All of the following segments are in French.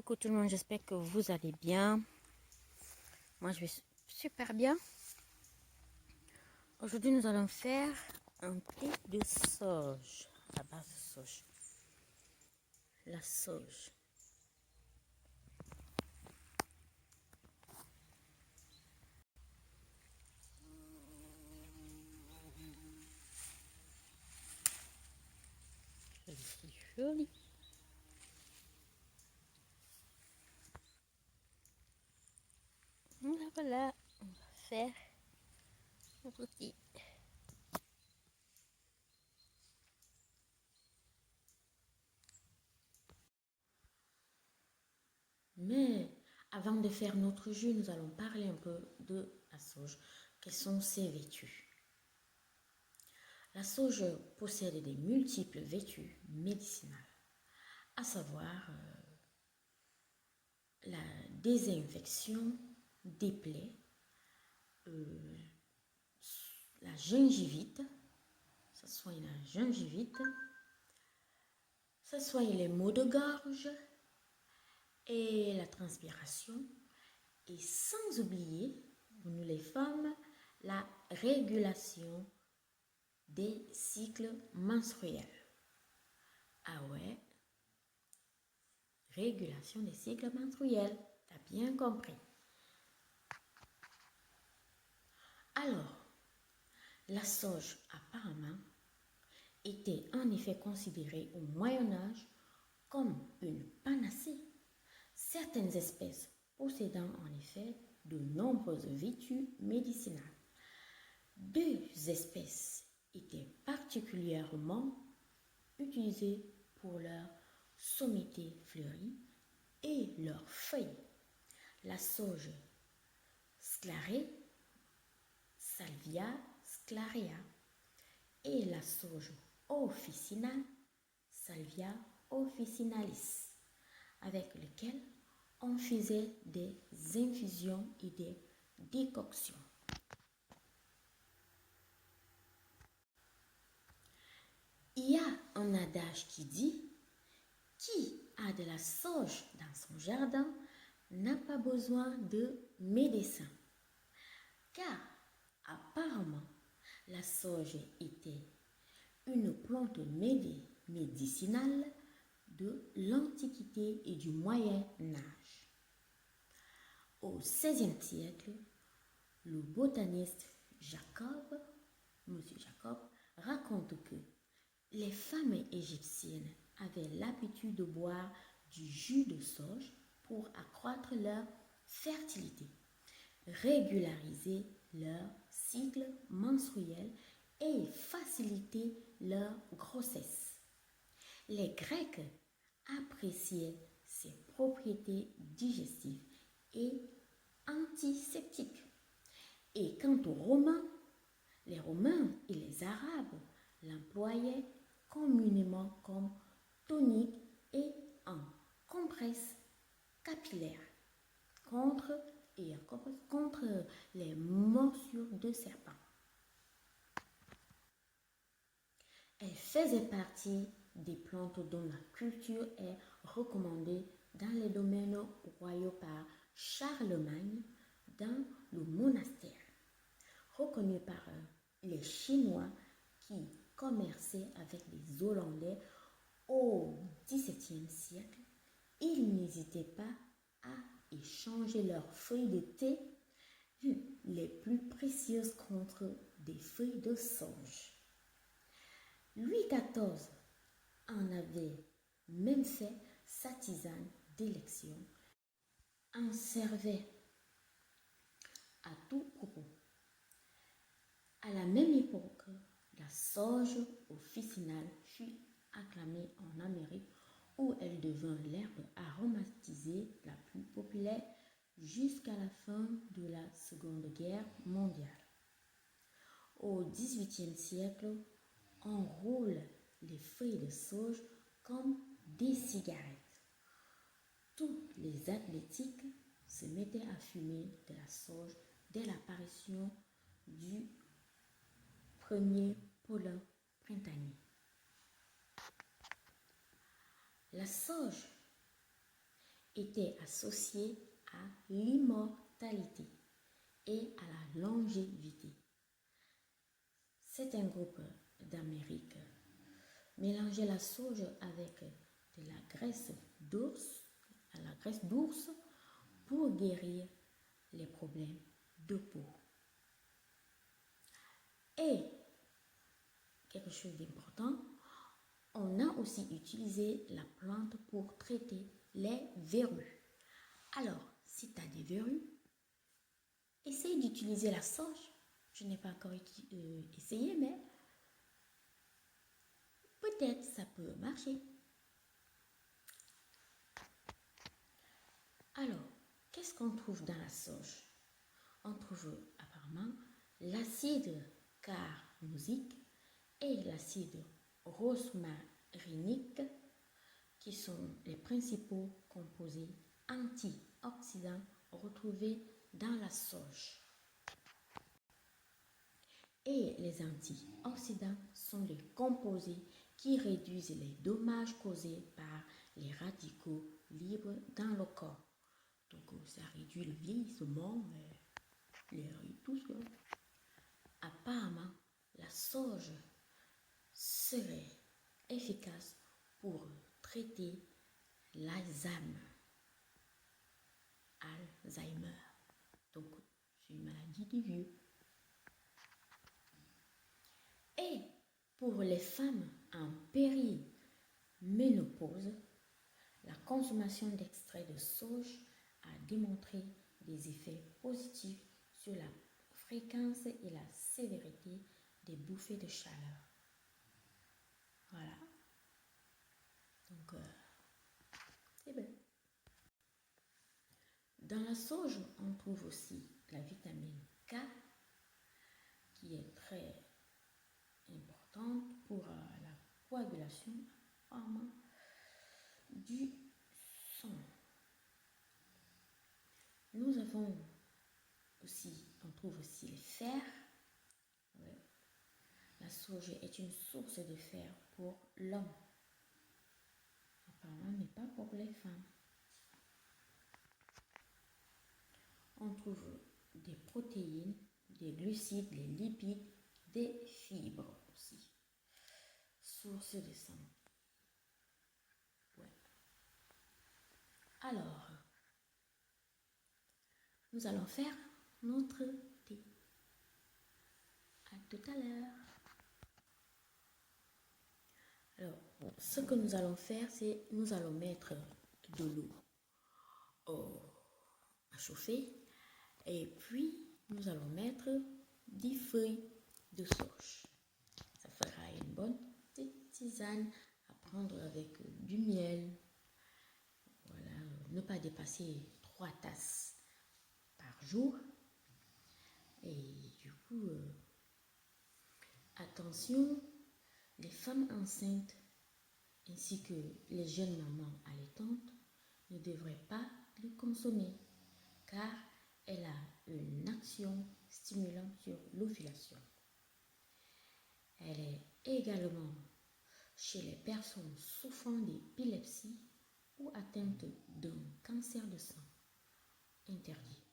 Coucou tout le monde, j'espère que vous allez bien. Moi, je vais super bien. Aujourd'hui, nous allons faire un thé de sauge, à base de sauge. La sauge. Joli, joli. Voilà, on va faire notre thé. Mais avant de faire notre jus, nous allons parler un peu de la sauge. Quelles sont ses vertus? La sauge possède des multiples vertus médicinales, à savoir la désinfection des plaies, la gingivite, ça soigne la gingivite, ça soigne les maux de gorge et la transpiration, et sans oublier, pour nous les femmes, la régulation des cycles menstruels. Ah ouais, régulation des cycles menstruels, t'as bien compris. Alors, la sauge apparemment était en effet considérée au Moyen-Âge comme une panacée. Certaines espèces possédant en effet de nombreuses vertus médicinales. Deux espèces étaient particulièrement utilisées pour leur sommité fleurie et leurs feuilles. La sauge sclarée, Salvia sclarea, et la sauge officinale, Salvia officinalis, avec lesquelles on faisait des infusions et des décoctions. Il y a un adage qui dit « Qui a de la sauge dans son jardin n'a pas besoin de médecin ». Car apparemment, la sauge était une plante médicinale de l'Antiquité et du Moyen Âge. Au XVIe siècle, le botaniste Monsieur Jacob, raconte que les femmes égyptiennes avaient l'habitude de boire du jus de sauge pour accroître leur fertilité, régulariser leur cycle menstruel et faciliter leur grossesse. Les Grecs appréciaient ses propriétés digestives et antiseptiques. Et quant aux Romains, les Romains et les Arabes l'employaient communément comme tonique et en compresse capillaire contre les morsures de serpents. Elle faisait partie des plantes dont la culture est recommandée dans les domaines royaux par Charlemagne dans le monastère. Reconnue par les Chinois qui commerçaient avec les Hollandais au XVIIe siècle, ils n'hésitaient pas à échanger leurs feuilles de thé les plus précieuses contre des feuilles de sauge. Louis XIV en avait même fait sa tisane d'élection, en servait à tout propos. À la même époque, la sauge officinale fut acclamée en Amérique où elle devint l'herbe aromatisée la plus populaire jusqu'à la fin de la Seconde Guerre mondiale. Au XVIIIe siècle, on roule les feuilles de sauge comme des cigarettes. Tous les athlétiques se mettaient à fumer de la sauge dès l'apparition du premier pollen printanier. La sauge était associé à l'immortalité et à la longévité. C'est un groupe d'Amérique mélangeait la sauge avec de la graisse d'ours pour guérir les problèmes de peau. Et quelque chose d'important, on a aussi utilisé la plante pour traiter les verrues. Alors, si tu as des verrues, essaye d'utiliser la sauge. Je n'ai pas encore essayé, mais peut-être ça peut marcher. Alors, qu'est-ce qu'on trouve dans la sauge? On trouve apparemment l'acide carnosique et l'acide rosmarinique qui sont les principaux composés antioxydants retrouvés dans la sauge. Et les antioxydants sont les composés qui réduisent les dommages causés par les radicaux libres dans le corps. Donc ça réduit le vieillissement, et tout ça. Apparemment, la sauge serait efficace pour traiter l'Alzheimer. Donc, c'est une maladie des vieux. Et pour les femmes en périménopause, la consommation d'extrait de sauge a démontré des effets positifs sur la fréquence et la sévérité des bouffées de chaleur. Voilà. Donc, c'est bien. Dans la sauge, on trouve aussi la vitamine K, qui est très importante pour la coagulation du sang. Nous avons aussi, on trouve aussi le fer. Ouais. La sauge est une source de fer pour l'homme, apparemment, mais pas pour les femmes. On trouve des protéines, des glucides, des lipides, des fibres aussi. Source de sang. Ouais. Alors, nous allons faire notre thé. À tout à l'heure. Alors, ce que nous allons faire, c'est nous allons mettre de l'eau à chauffer et puis nous allons mettre 10 feuilles de sauge. Ça fera une bonne petite tisane à prendre avec du miel. Voilà, ne pas dépasser 3 tasses par jour. Et du coup, attention, les femmes enceintes ainsi que les jeunes mamans allaitantes ne devraient pas le consommer car elle a une action stimulante sur l'ovulation. Elle est également chez les personnes souffrant d'épilepsie ou atteintes d'un cancer de sang interdit.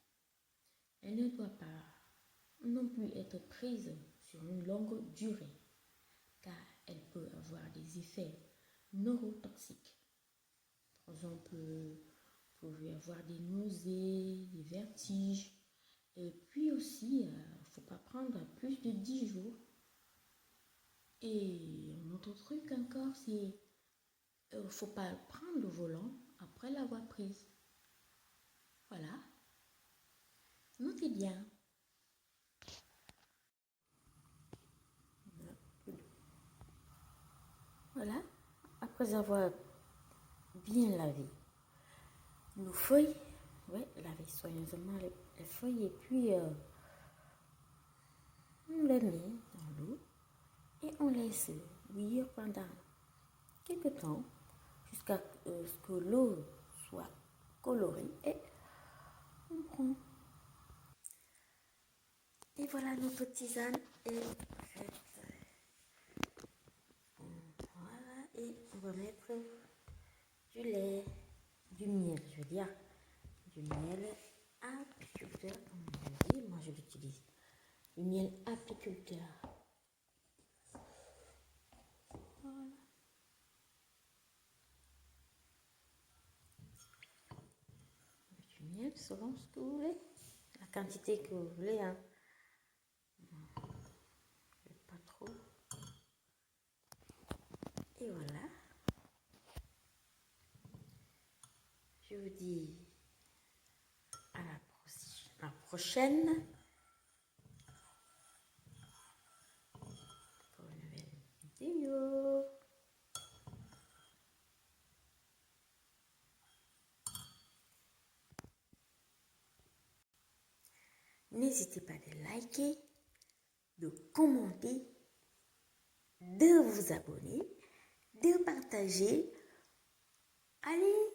Elle ne doit pas non plus être prise sur une longue durée car elle peut avoir des effets neurotoxiques. Par exemple, vous pouvez avoir des nausées, des vertiges. Et puis aussi, il ne faut pas prendre plus de 10 jours. Et un autre truc encore, c'est il ne faut pas prendre le volant après l'avoir prise. Voilà. Notez bien. Voilà. Après avoir bien lavé nos feuilles, laver soigneusement les feuilles et puis on les met dans l'eau et on laisse bouillir pendant quelques temps jusqu'à ce que l'eau soit colorée et on prend. Et voilà, notre tisane est prête. Voilà, et on va mettre du lait, du miel, je veux dire. y a du miel apiculteur, comme on dit, moi je l'utilise. Du miel apiculteur. Voilà. Du miel selon ce que vous voulez. La quantité que vous voulez, hein. Pas trop. Et voilà. Je vous dis à la prochaine pour une nouvelle vidéo. N'hésitez pas de liker, de commenter, de vous abonner, de partager. Allez!